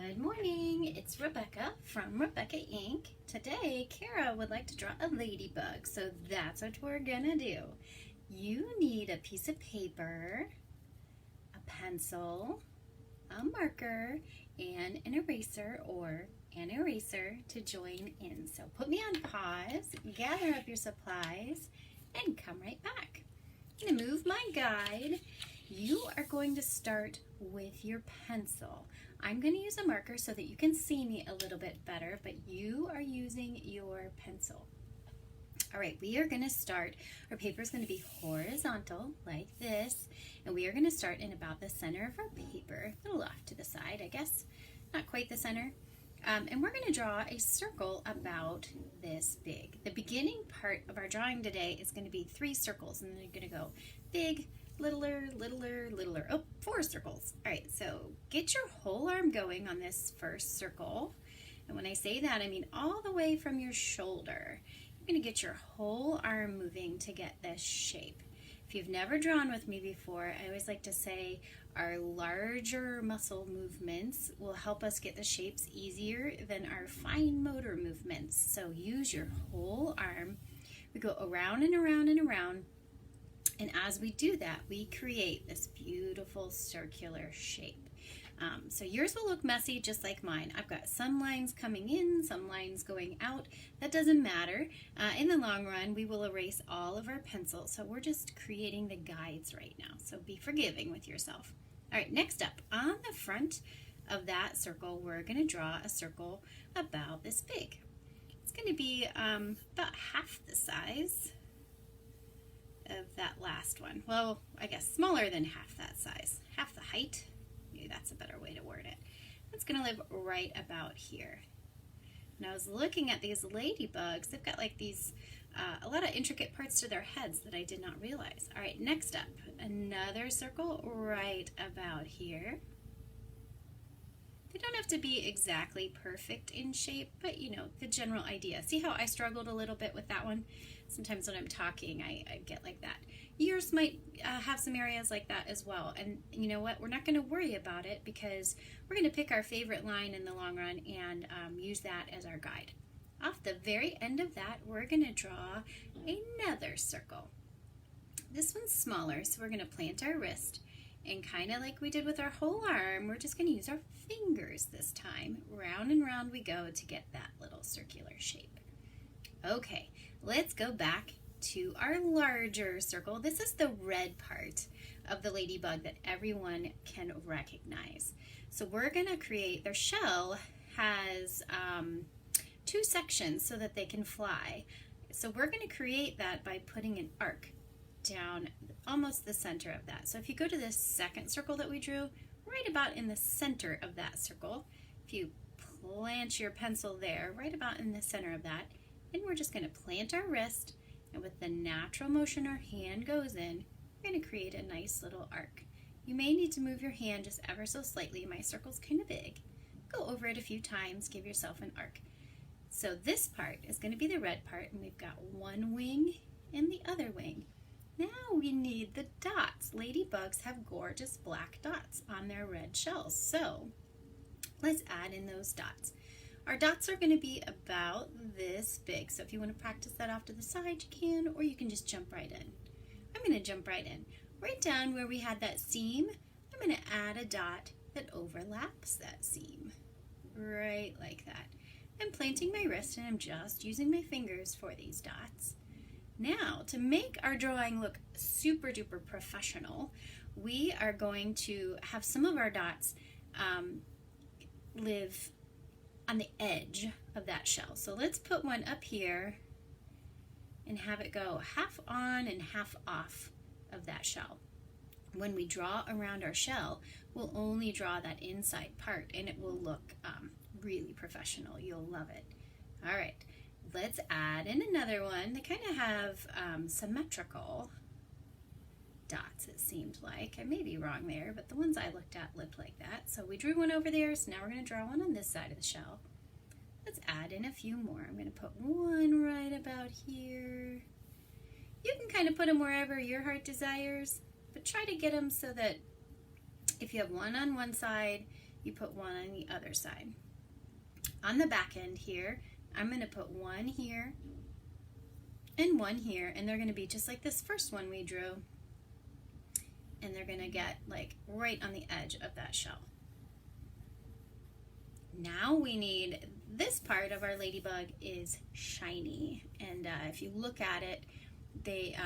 Good morning, it's Rebecca from Rebecca Inc. Today, Kara would like to draw a ladybug, so that's what we're gonna do. You need a piece of paper, a pencil, a marker, and an eraser or an eraser to join in. So put me on pause, gather up your supplies, and come right back. I'm gonna move my guide. You are going to start with your pencil. I'm going to use a marker so that you can see me a little bit better, but you are using your pencil. All right, we are going to start. Our paper is going to be horizontal like this, and we are going to start in about the center of our paper, a little off to the side, I guess, not quite the center. And we're going to draw a circle about this big. The beginning part of our drawing today is going to be 3 circles, and then you're going to go big, littler, littler, littler. Oh, 4 circles. All right, so get your whole arm going on this first circle. And when I say that, I mean all the way from your shoulder. You're going to get your whole arm moving to get this shape. If you've never drawn with me before, I always like to say our larger muscle movements will help us get the shapes easier than our fine motor movements. So use your whole arm. We go around and around and around. And as we do that, we create this beautiful circular shape. So yours will look messy just like mine. I've got some lines coming in, some lines going out. That doesn't matter. In the long run, we will erase all of our pencils. So we're just creating the guides right now. So be forgiving with yourself. All right, next up, on the front of that circle, we're going to draw a circle about this big. It's going to be about half the size of that last one. Well, I guess smaller than half that size. Half the height. Maybe that's a better way to word it. It's going to live right about here. When I was looking at these ladybugs, they've got like these, a lot of intricate parts to their heads that I did not realize. All right, next up, another circle right about here. They don't have to be exactly perfect in shape, but you know, the general idea. See how I struggled a little bit with that one? Sometimes when I'm talking, I get like that. Yours might have some areas like that as well. And you know what? We're not going to worry about it because we're going to pick our favorite line in the long run and use that as our guide. Off the very end of that, we're going to draw another circle. This one's smaller, so we're going to plant our wrist. And kind of like we did with our whole arm, we're just going to use our fingers this time. Round and round we go to get that little circular shape. Okay, let's go back to our larger circle. This is the red part of the ladybug that everyone can recognize. So we're going to create, their shell has 2 sections so that they can fly. So we're going to create that by putting an arc down almost the center of that. So if you go to this second circle that we drew, right about in the center of that circle, if you plant your pencil there, right about in the center of that, and we're just going to plant our wrist, and with the natural motion our hand goes in, we're going to create a nice little arc. You may need to move your hand just ever so slightly. My circle's kind of big. Go over it a few times, give yourself an arc. So this part is going to be the red part, and we've got one wing and the other wing. Now we need the dots. Ladybugs have gorgeous black dots on their red shells. So let's add in those dots. Our dots are going to be about this big. So if you want to practice that off to the side, you can, or you can just jump right in. I'm going to jump right in. Right down where we had that seam, I'm going to add a dot that overlaps that seam. Right like that. I'm planting my wrist and I'm just using my fingers for these dots. Now, to make our drawing look super duper professional, we are going to have some of our dots live on the edge of that shell. So let's put one up here and have it go half on and half off of that shell. When we draw around our shell, we'll only draw that inside part and it will look really professional. You'll love it. All right. Let's add in another one. They kind of have symmetrical dots, it seemed like. I may be wrong there, but the ones I looked at looked like that. So we drew one over there, so now we're going to draw one on this side of the shell. Let's add in a few more. I'm going to put one right about here. You can kind of put them wherever your heart desires, but try to get them so that if you have one on one side you put one on the other side. On the back end here, I'm going to put one here and one here, and they're going to be just like this first one we drew, and they're going to get like right on the edge of that shell. Now we need, this part of our ladybug is shiny, and if you look at it, they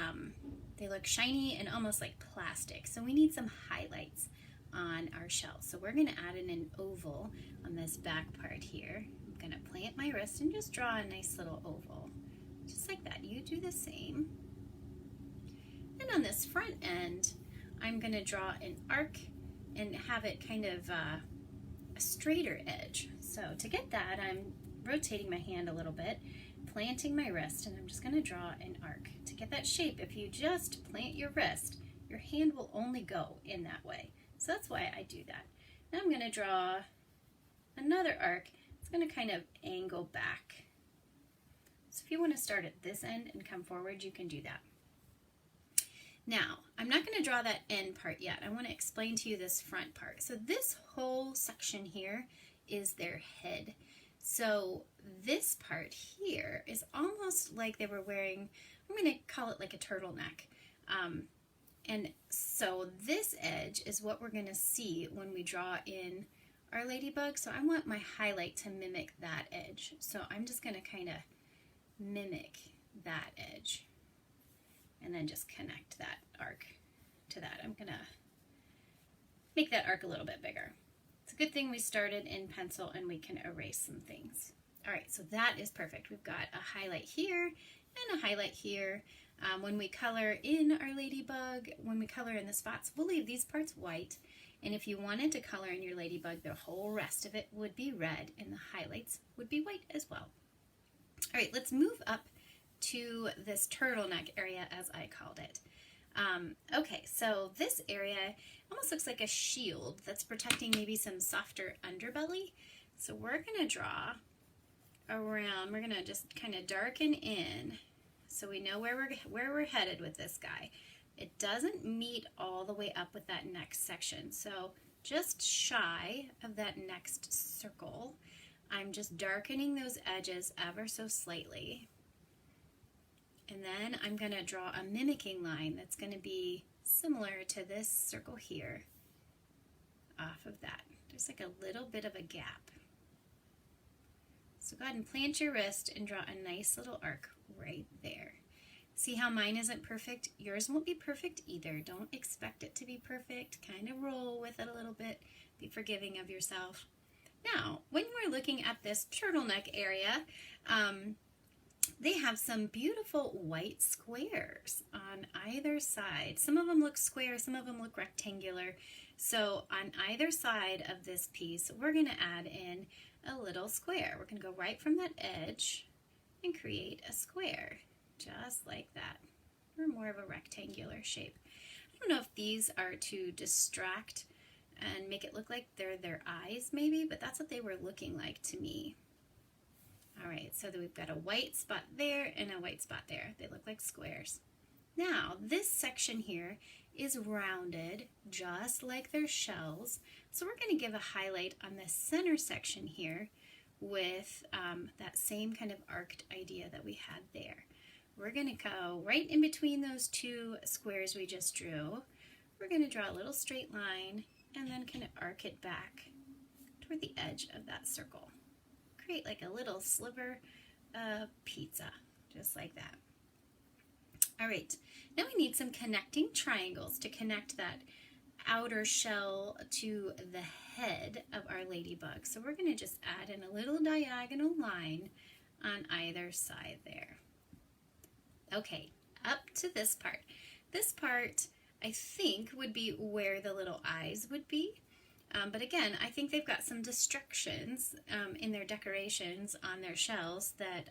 look shiny and almost like plastic. So we need some highlights on our shell. So we're going to add in an oval on this back part here. I'm going to plant my wrist and just draw a nice little oval, just like that. You do the same. And on this front end, I'm going to draw an arc and have it kind of a straighter edge. So to get that, I'm rotating my hand a little bit, planting my wrist, and I'm just going to draw an arc. To get that shape, if you just plant your wrist, your hand will only go in that way. So that's why I do that. Now I'm going to draw another arc. It's going to kind of angle back. So if you want to start at this end and come forward, you can do that. Now, I'm not going to draw that end part yet. I want to explain to you this front part. So this whole section here is their head. So this part here is almost like they were wearing, I'm going to call it like a turtleneck. And so this edge is what we're going to see when we draw in our ladybug. So I want my highlight to mimic that edge. So I'm just going to kind of mimic that edge and then just connect that arc to that. I'm going to make that arc a little bit bigger. It's a good thing we started in pencil and we can erase some things. All right, so that is perfect. We've got a highlight here and a highlight here. When we color in our ladybug, when we color in the spots, we'll leave these parts white. And if you wanted to color in your ladybug, the whole rest of it would be red and the highlights would be white as well. All right, let's move up to this turtleneck area, as I called it. Okay, so this area almost looks like a shield that's protecting maybe some softer underbelly. So we're going to draw around, we're going to just kind of darken in so we know where we're headed with this guy. It doesn't meet all the way up with that next section, so just shy of that next circle, I'm just darkening those edges ever so slightly. And then I'm going to draw a mimicking line that's going to be similar to this circle here off of that. There's like a little bit of a gap. So go ahead and plant your wrist and draw a nice little arc right there. See how mine isn't perfect? Yours won't be perfect either. Don't expect it to be perfect. Kind of roll with it a little bit. Be forgiving of yourself. Now, when we're looking at this turtleneck area, they have some beautiful white squares on either side. Some of them look square, some of them look rectangular. So on either side of this piece, we're going to add in a little square. We're going to go right from that edge and create a square, just like that, or more of a rectangular shape. I don't know if these are to distract and make it look like they're their eyes maybe, but that's what they were looking like to me. All right, so we've got a white spot there and a white spot there. They look like squares. Now, this section here is rounded, just like their shells. So we're going to give a highlight on the center section here with that same kind of arced idea that we had there. We're going to go right in between those two squares we just drew. We're going to draw a little straight line and then kind of arc it back toward the edge of that circle. Create like a little sliver of pizza, just like that. All right, now we need some connecting triangles to connect that outer shell to the head of our ladybug. So we're going to just add in a little diagonal line on either side there. Okay, up to this part. This part, I think, would be where the little eyes would be. But again, I think they've got some distractions in their decorations on their shells that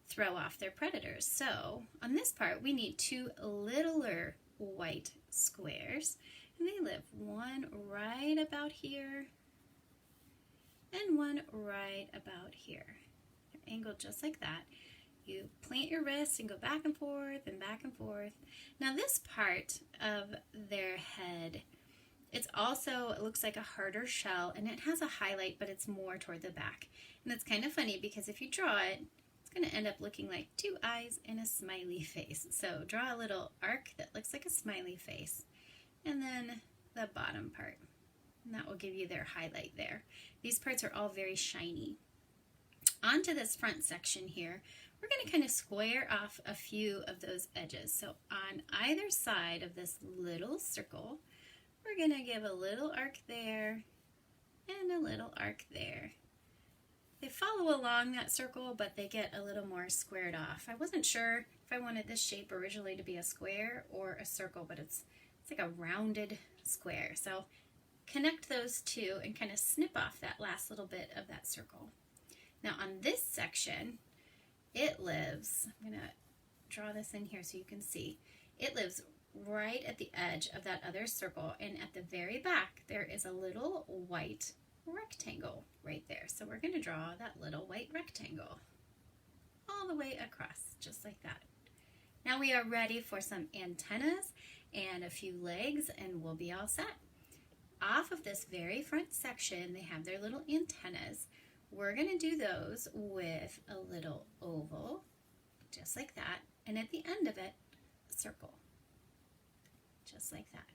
throw off their predators. So on this part, we need two littler white squares, and they live one right about here and one right about here. They're angled just like that. You plant your wrist and go back and forth and back and forth. Now this part of their head, It's also, it looks like a harder shell, and it has a highlight, but it's more toward the back. And it's kind of funny because if you draw it, it's going to end up looking like two eyes and a smiley face. So draw a little arc that looks like a smiley face, and then the bottom part. And that will give you their highlight there. These parts are all very shiny. Onto this front section here, we're going to kind of square off a few of those edges. So on either side of this little circle, we're going to give a little arc there and a little arc there. They follow along that circle, but they get a little more squared off. I wasn't sure if I wanted this shape originally to be a square or a circle, but it's like a rounded square. So connect those two and kind of snip off that last little bit of that circle. Now on this section, it lives, I'm going to draw this in here so you can see, it lives right at the edge of that other circle, and at the very back there is a little white rectangle right there. So we're going to draw that little white rectangle all the way across, just like that. Now we are ready for some antennas and a few legs, and we'll be all set. Off of this very front section, they have their little antennas. We're going to do those with a little oval, just like that, and at the end of it, a circle, just like that.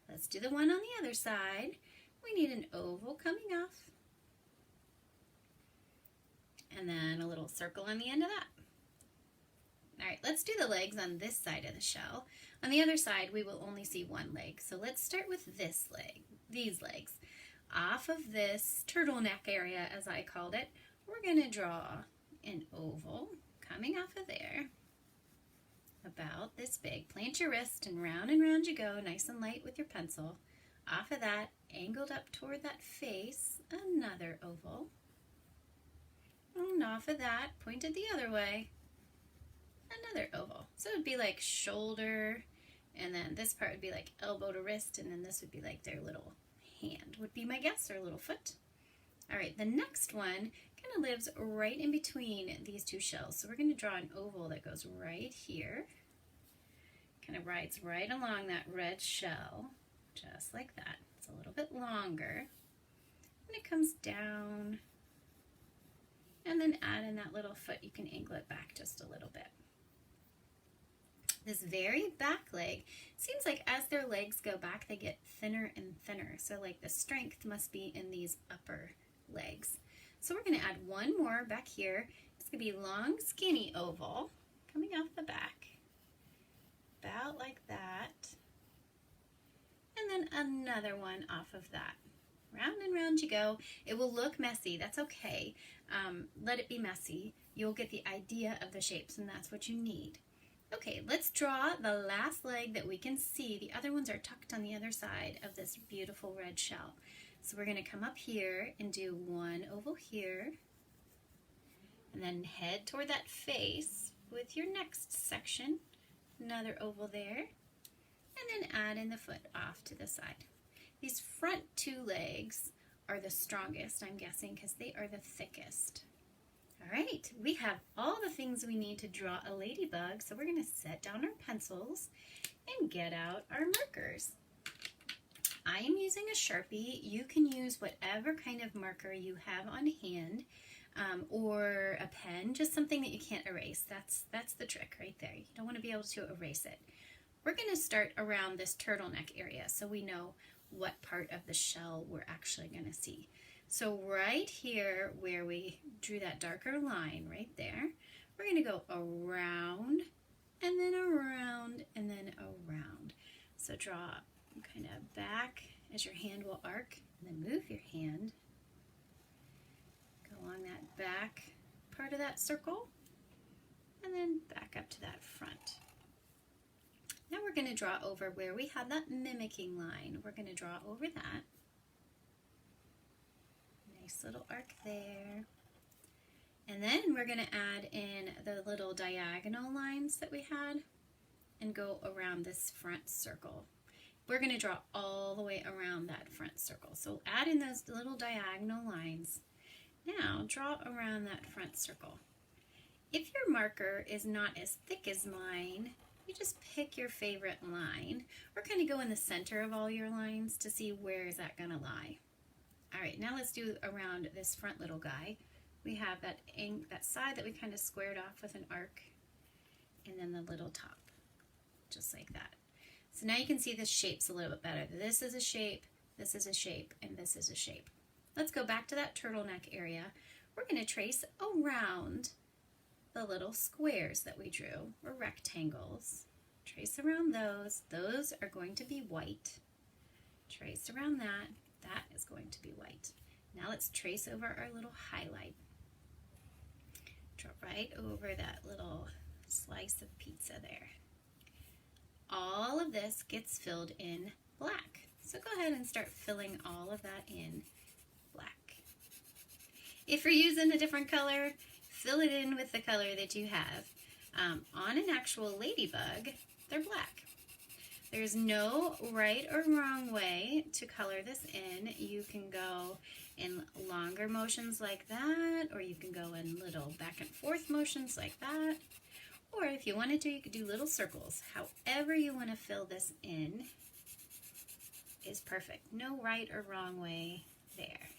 Let's do the one on the other side. We need an oval coming off, and then a little circle on the end of that. All right, let's do the legs on this side of the shell. On the other side, we will only see one leg, so let's start with this leg, these legs. Off of this turtleneck area, as I called it, we're going to draw an oval coming off of there, about this big. Plant your wrist and round you go, nice and light with your pencil. Off of that, angled up toward that face, another oval. And off of that, pointed the other way, another oval. So it would be like shoulder, and then this part would be like elbow to wrist, and then this would be like their little hand, would be my guess, or little foot. All right, the next one kind of lives right in between these two shells. So we're going to draw an oval that goes right here, kind of rides right along that red shell, just like that. It's a little bit longer, and it comes down, and then add in that little foot. You can angle it back just a little bit. This very back leg, seems like as their legs go back, they get thinner and thinner. So like the strength must be in these upper legs. So we're going to add one more back here. It's going to be long, skinny oval coming off the back, about like that. And then another one off of that. Round and round you go. It will look messy. That's okay. Let it be messy. You'll get the idea of the shapes, and that's what you need. Okay, let's draw the last leg that we can see. The other ones are tucked on the other side of this beautiful red shell. So we're going to come up here and do one oval here, and then head toward that face with your next section. Another oval there, and then add in the foot off to the side. These front two legs are the strongest, I'm guessing, because they are the thickest. All right, we have all the things we need to draw a ladybug, so we're going to set down our pencils and get out our markers. I am using a Sharpie. You can use whatever kind of marker you have on hand, or a pen, just something that you can't erase. That's the trick right there. You don't want to be able to erase it. We're going to start around this turtleneck area so we know what part of the shell we're actually going to see. So right here where we drew that darker line right there, we're going to go around and then around and then around. So draw kind of back as your hand will arc, and then move your hand. Go along that back part of that circle and then back up to that front. Now we're going to draw over where we had that mimicking line. We're going to draw over that. Nice little arc there. And then we're going to add in the little diagonal lines that we had and go around this front circle. We're going to draw all the way around that front circle. So add in those little diagonal lines. Now draw around that front circle. If your marker is not as thick as mine, you just pick your favorite line or kind of go in the center of all your lines to see where is that going to lie. All right, now let's do around this front little guy. We have that side that we kind of squared off with an arc, and then the little top, just like that. So now you can see the shapes a little bit better. This is a shape, this is a shape, and this is a shape. Let's go back to that turtleneck area. We're going to trace around the little squares that we drew, or rectangles. Trace around those. Those are going to be white. Trace around that. That is going to be white. Now let's trace over our little highlight. Draw right over that little slice of pizza there. All of this gets filled in black. So go ahead and start filling all of that in black. If you're using a different color, fill it in with the color that you have. On an actual ladybug, they're black. There's no right or wrong way to color this in. You can go in longer motions like that, or you can go in little back and forth motions like that. Or if you wanted to, you could do little circles. However you want to fill this in is perfect. No right or wrong way there.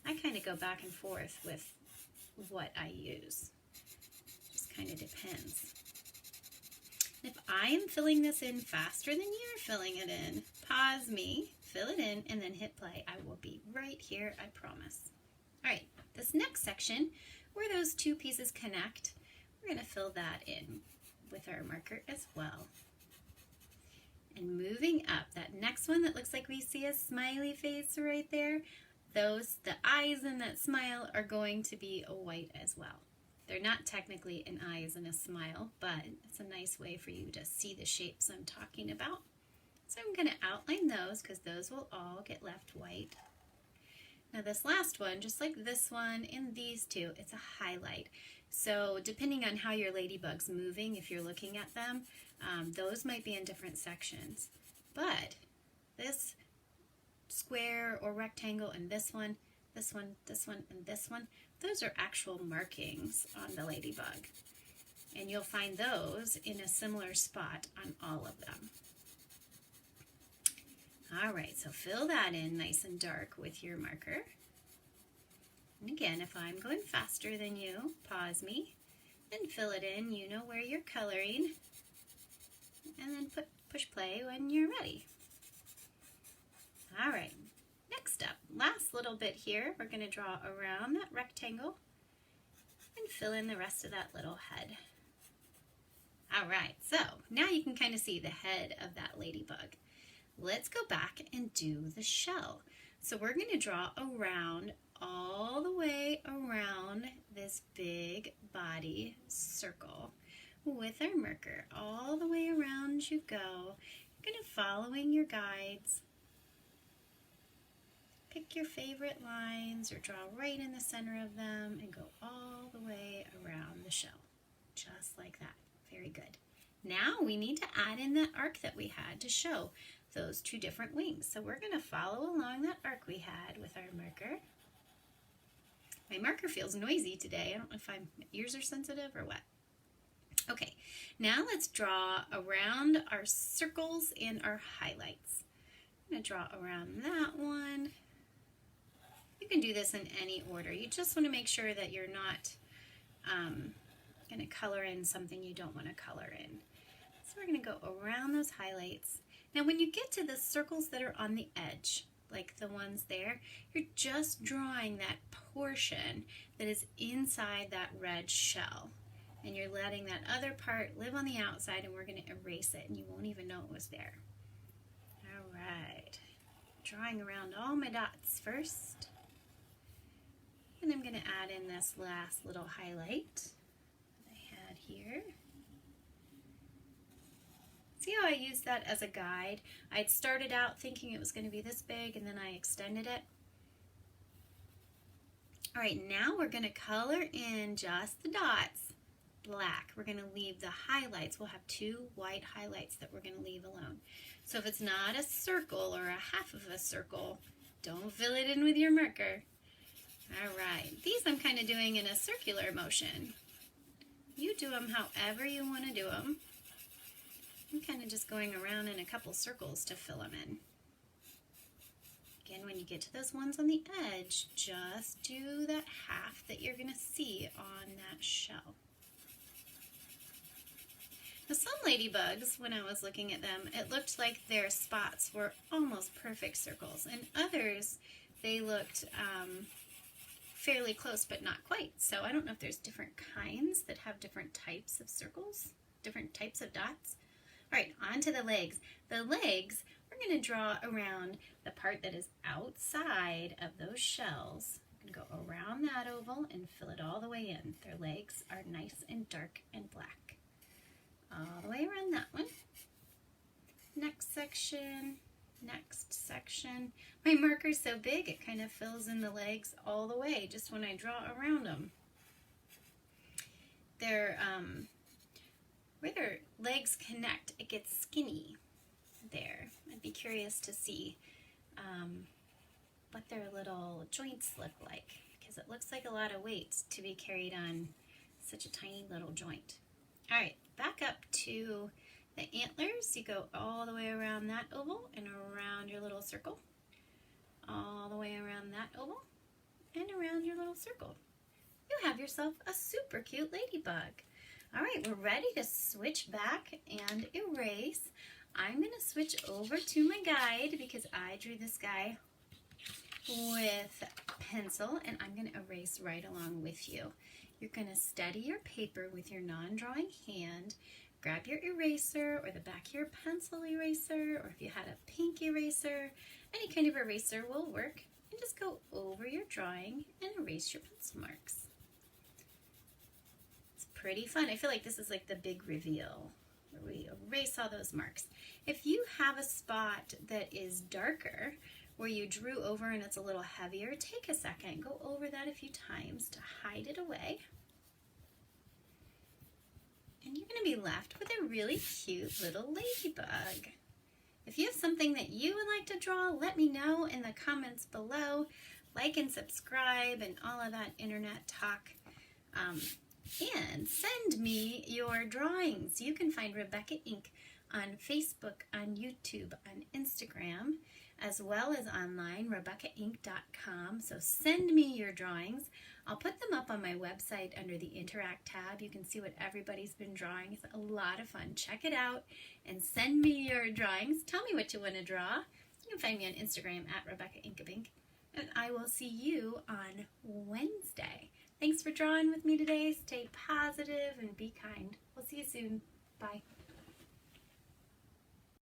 I kind of go back and forth with what I use. Just kind of depends. If I am filling this in faster than you're filling it in, pause me, fill it in, and then hit play. I will be right here, I promise. All right, this next section, where those two pieces connect, we're going to fill that in with our marker as well. And moving up, that next one that looks like we see a smiley face right there, the eyes in that smile are going to be a white as well. They're not technically an eyes and a smile, but it's a nice way for you to see the shapes I'm talking about. So I'm going to outline those because those will all get left white. Now this last one, just like this one and these two, it's a highlight. So depending on how your ladybug's moving, if you're looking at them, those might be in different sections. But this square or rectangle and this one, this one, this one, and this one, those are actual markings on the ladybug. And you'll find those in a similar spot on all of them. All right, so fill that in nice and dark with your marker. And again, if I'm going faster than you, pause me and fill it in. You know where you're coloring. And then push play when you're ready. All right, next up, last little bit here, we're going to draw around that rectangle and fill in the rest of that little head. All right, so now you can kind of see the head of that ladybug. Let's go back and do the shell. So we're going to draw around, all the way around this big body circle with our marker. All the way around you go. You're going to following your guides. Pick your favorite lines or draw right in the center of them and go all the way around the shell. Just like that. Very good. Now we need to add in that arc that we had to show those two different wings. So we're going to follow along that arc we had with our marker. My marker feels noisy today. I don't know if my ears are sensitive or what. Okay, now let's draw around our circles and our highlights. I'm going to draw around that one. You can do this in any order. You just want to make sure that you're not going to color in something you don't want to color in. So we're going to go around those highlights. Now when you get to the circles that are on the edge, like the ones there, you're just drawing that portion that is inside that red shell. And you're letting that other part live on the outside, and we're going to erase it, and you won't even know it was there. All right. Drawing around all my dots first. And I'm going to add in this last little highlight that I had here. See how I used that as a guide? I'd started out thinking it was going to be this big, and then I extended it. All right, now we're going to color in just the dots black. We're going to leave the highlights. We'll have two white highlights that we're going to leave alone. So if it's not a circle or a half of a circle, don't fill it in with your marker. All right, these I'm kind of doing in a circular motion. You do them however you want to do them. I'm kind of just going around in a couple circles to fill them in. Again, when you get to those ones on the edge, just do that half that you're going to see on that shell. Now, some ladybugs, when I was looking at them, it looked like their spots were almost perfect circles, and others, they looked fairly close, but not quite. So I don't know if there's different kinds that have different types of circles, different types of dots. All right, on to the legs. The legs, we're going to draw around the part that is outside of those shells. I'm going to go around that oval and fill it all the way in. Their legs are nice and dark and black. All the way around that one. Next section, next section. My marker's so big it kind of fills in the legs all the way just when I draw around them. Where their legs connect, it gets skinny there. I'd be curious to see what their little joints look like, because it looks like a lot of weight to be carried on such a tiny little joint. All right, back up to the antlers. You go all the way around that oval and around your little circle. All the way around that oval and around your little circle. You have yourself a super cute ladybug. All right, we're ready to switch back and erase. I'm going to switch over to my guide because I drew this guy with pencil, and I'm going to erase right along with you. You're going to steady your paper with your non-drawing hand. Grab your eraser or the back of your pencil eraser, or if you had a pink eraser, any kind of eraser will work, and just go over your drawing and erase your pencil marks. Pretty fun. I feel like this is like the big reveal where we erase all those marks. If you have a spot that is darker where you drew over and it's a little heavier, take a second, go over that a few times to hide it away. And you're going to be left with a really cute little ladybug. If you have something that you would like to draw, let me know in the comments below. Like and subscribe and all of that internet talk. And send me your drawings. You can find Rebecca Inc. on Facebook, on YouTube, on Instagram, as well as online, RebeccaInc.com. So send me your drawings. I'll put them up on my website under the Interact tab. You can see what everybody's been drawing. It's a lot of fun. Check it out and send me your drawings. Tell me what you want to draw. You can find me on Instagram at RebeccaIncabink. And I will see you on Wednesday. Thanks for drawing with me today. Stay positive and be kind. We'll see you soon. Bye.